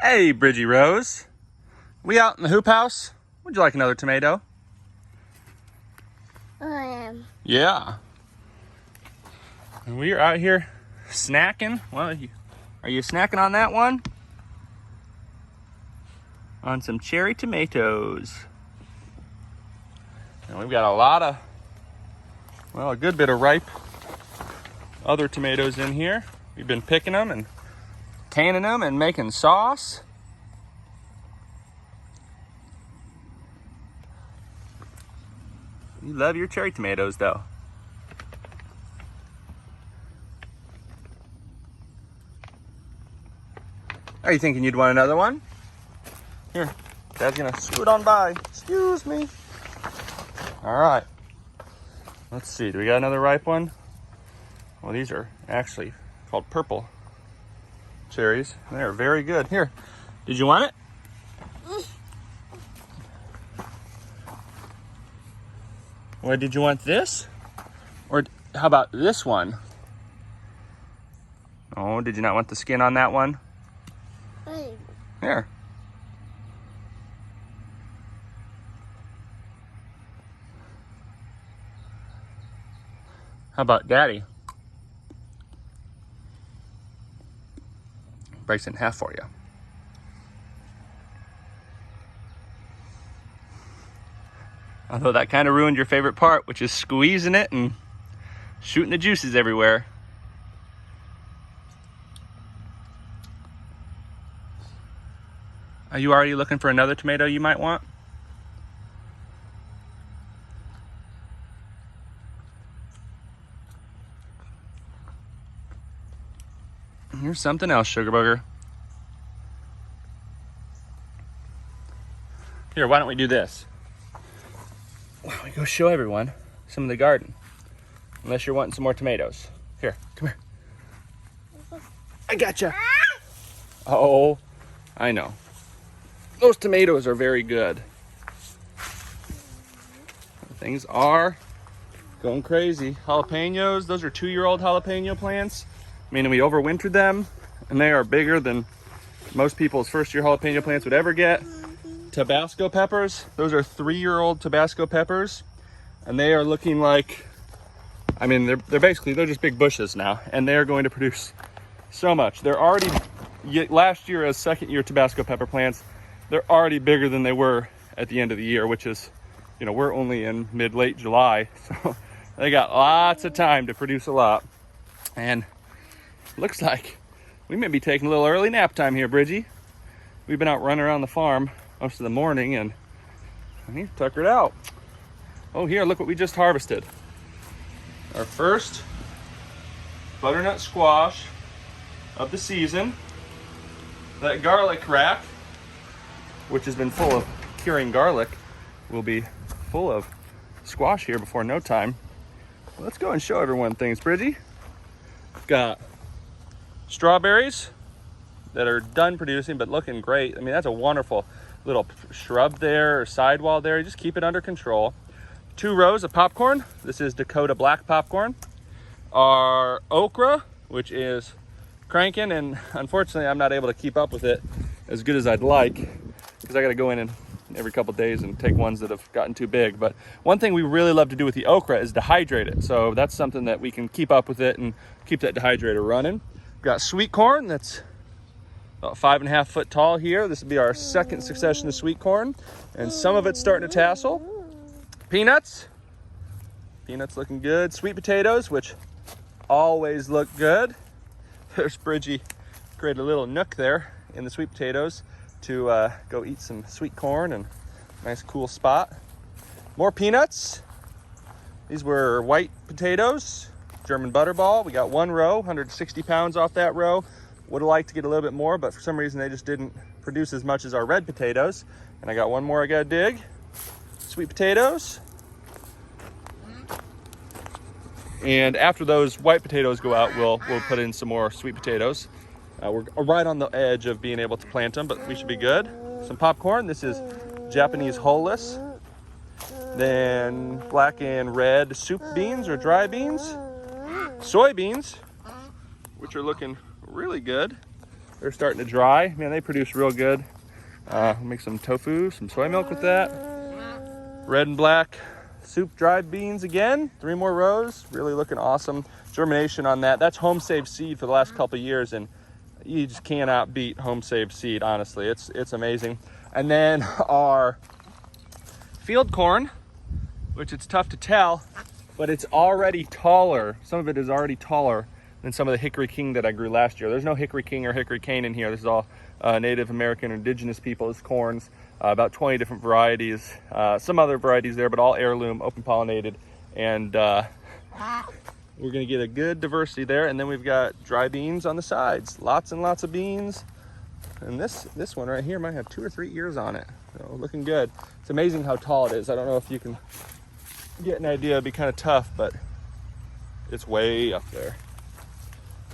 Hey, Bridgie Rose. We out in the hoop house? Would you like another tomato? I am. Yeah. And we are out here snacking. Well, are you snacking on that one? On some cherry tomatoes. And we've got a good bit of ripe other tomatoes in here. We've been picking them and canning them and making sauce. You love your cherry tomatoes, though. Are you thinking you'd want another one? Here, Dad's gonna scoot on by. Excuse me. All right. Let's see, do we got another ripe one? Well, these are actually called purple cherries. They're very good. Here, did you want it? Or did you want this? Or how about this one? Oh, did you not want the skin on that one? Here. How about Daddy? Breaks it in half for you. Although that kind of ruined your favorite part, which is squeezing it and shooting the juices everywhere. Are you already looking for another tomato you might want? Here's something else, Sugar Booger. Here, why don't we do this? Why don't we go show everyone some of the garden? Unless you're wanting some more tomatoes. Here, come here. I gotcha. Oh, I know. Those tomatoes are very good. Things are going crazy. Jalapenos, those are 2-year-old jalapeno plants. Meaning we overwintered them, and they are bigger than most people's first-year jalapeno plants would ever get. Tabasco peppers, those are 3-year-old Tabasco peppers, and they are looking like, I mean, they're just big bushes now, and they are going to produce so much. They're already, last year as second-year Tabasco pepper plants, they're already bigger than they were at the end of the year, which is, we're only in late July, so they got lots of time to produce a lot. And looks like we may be taking a little early nap time here, Bridgie. We've been out running around the farm most of the morning, and I need to tucker it out. Oh, here, look what we just harvested. Our first butternut squash of the season. That garlic rack, which has been full of curing garlic, will be full of squash here before no time. Well, let's go and show everyone things, Bridgie. We've got strawberries that are done producing but looking great. I mean, that's a wonderful little shrub there or sidewall there. You just keep it under control. 2 rows of popcorn. This is Dakota black popcorn. Our okra, which is cranking, and unfortunately I'm not able to keep up with it as good as I'd like because I got to go in and every couple days and take ones that have gotten too big. But one thing we really love to do with the okra is dehydrate it. So that's something that we can keep up with it and keep that dehydrator running. We've got sweet corn that's about 5.5 foot tall here. This will be our second succession of sweet corn, and some of it's starting to tassel. Peanuts looking good. Sweet potatoes, which always look good. There's Bridgie created a little nook there in the sweet potatoes to go eat some sweet corn, and nice cool spot. More peanuts. These were white potatoes, German butterball. We got 1 row, 160 pounds off that row. Would have liked to get a little bit more, but for some reason they just didn't produce as much as our red potatoes. And I got 1 more I gotta dig. Sweet potatoes. And after those white potatoes go out, we'll put in some more sweet potatoes. We're right on the edge of being able to plant them, but we should be good. Some popcorn. This is Japanese hulless. Then black and red soup beans or dry beans. Soybeans, which are looking really good. They're starting to dry. Man, they produce real good. Make some tofu, some soy milk with that. Red and black soup dried beans again. 3 more rows. Really looking awesome. Germination on that. That's home saved seed for the last couple of years, and you just cannot beat home saved seed, honestly. It's amazing. And then our field corn, which it's tough to tell, but it's already taller. Some of it is already taller than some of the hickory king that I grew last year. There's no hickory king or hickory cane in here. This is all Native American indigenous people's corns, about 20 different varieties, some other varieties there, but all heirloom, open pollinated, and we're gonna get a good diversity there. And then we've got dry beans on the sides, lots and lots of beans. And this one right here might have 2 or 3 ears on it, so looking good. It's amazing how tall it is. I don't know if you can get an idea. It'd be kind of tough, but it's way up there.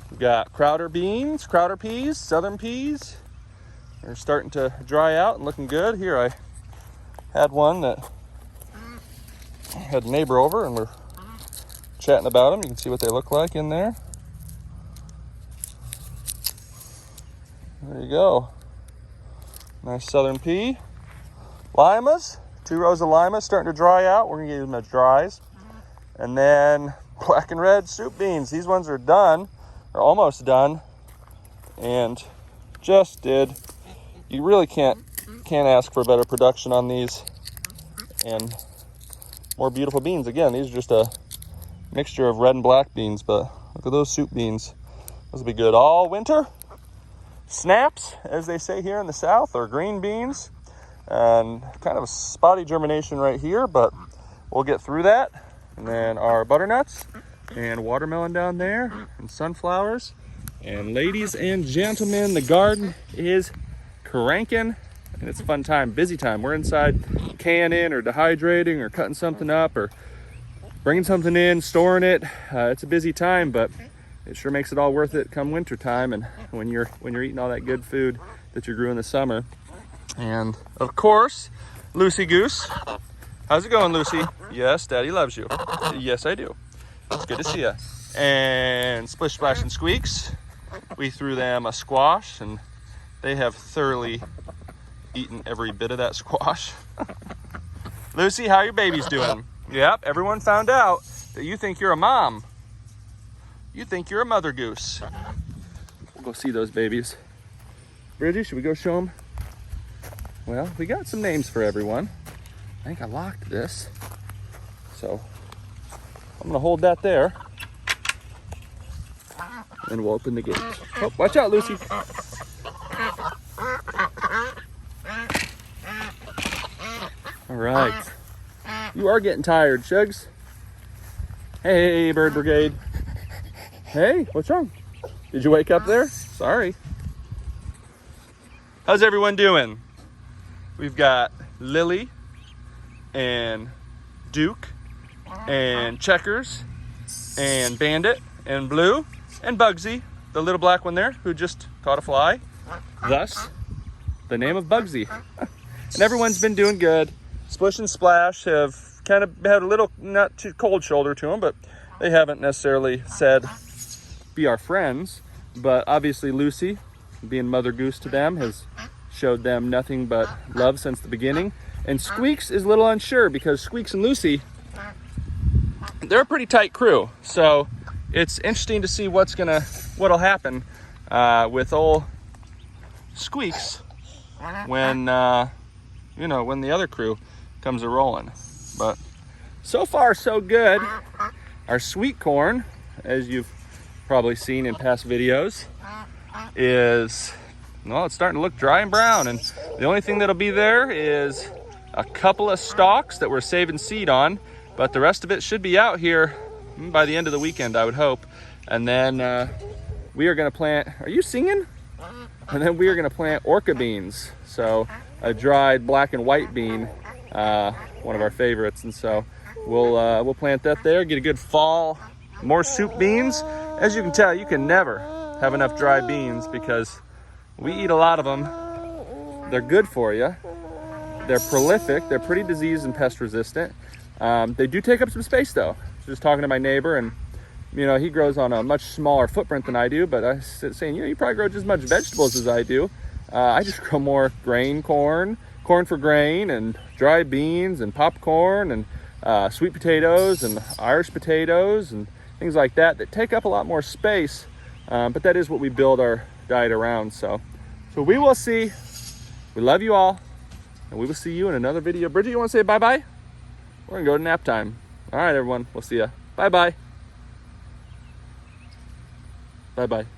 We've got crowder beans, crowder peas, southern peas. They're starting to dry out and looking good. Here I had one that had a neighbor over and we're chatting about them. You can see what they look like in there. There you go. Nice southern pea. Limas, 2 rows of limas starting to dry out. We're gonna use them as dries. And then black and red soup beans. These ones are done, or almost done, and just did. You really can't ask for better production on these, and more beautiful beans. Again, these are just a mixture of red and black beans, but look at those soup beans. Those will be good all winter. Snaps, as they say here in the South, or green beans, and kind of a spotty germination right here, but we'll get through that. And then our butternuts and watermelon down there, and sunflowers. And ladies and gentlemen, the garden is cranking, and it's a fun time, busy time. We're inside canning or dehydrating or cutting something up or bringing something in, storing it. It's a busy time, but it sure makes it all worth it come winter time, and when you're eating all that good food that you grew in the summer. And of course, Lucy Goose. How's it going, Lucy? Yes, Daddy loves you. Yes, I do. It's good to see you. And Splish Splash and Squeaks. We threw them a squash, and they have thoroughly eaten every bit of that squash. Lucy, how are your babies doing? Yep, everyone found out that you think you're a mom. You think you're a mother goose. We'll go see those babies. Bridget, should we go show them? Well, we got some names for everyone. I think I locked this, so I'm gonna hold that there, and we'll open the gate. Oh, watch out, Lucy. All right. You are getting tired, Shugs. Hey, Bird Brigade. Hey, what's wrong? Did you wake up there? Sorry. How's everyone doing? We've got Lily and Duke and Checkers and Bandit and Blue and Bugsy, the little black one there who just caught a fly. Thus, the name of Bugsy. And everyone's been doing good. Splish and Splash have kind of had a little, not too cold shoulder to them, but they haven't necessarily said be our friends. But obviously Lucy, being Mother Goose to them, has showed them nothing but love since the beginning. And Squeaks is a little unsure because Squeaks and Lucy, they're a pretty tight crew. So it's interesting to see what'll happen with old Squeaks when when the other crew comes a rolling. But so far so good. Our sweet corn, as you've probably seen in past videos, is, well, it's starting to look dry and brown, and the only thing that'll be there is a couple of stalks that we're saving seed on, but the rest of it should be out here by the end of the weekend, I would hope. And then we are going to plant, are you singing? And then we are going to plant orca beans, so a dried black and white bean, one of our favorites. And so we'll plant that there, get a good fall, more soup beans. As you can tell, you can never have enough dry beans because we eat a lot of them. They're good for you. They're prolific. They're pretty disease and pest resistant. They do take up some space though. Just talking to my neighbor, and You know, he grows on a much smaller footprint than I do, but I was saying, you know, you probably grow just as much vegetables as I do. I just grow more grain corn for grain, and dry beans and popcorn, and sweet potatoes and Irish potatoes and things like that take up a lot more space. But that is what we build our diet around. So we will see. We love you all, and we will see you in another video. Bridget, you want to say bye-bye? We're gonna go to nap time. All right, everyone, we'll see ya. Bye-bye. Bye-bye.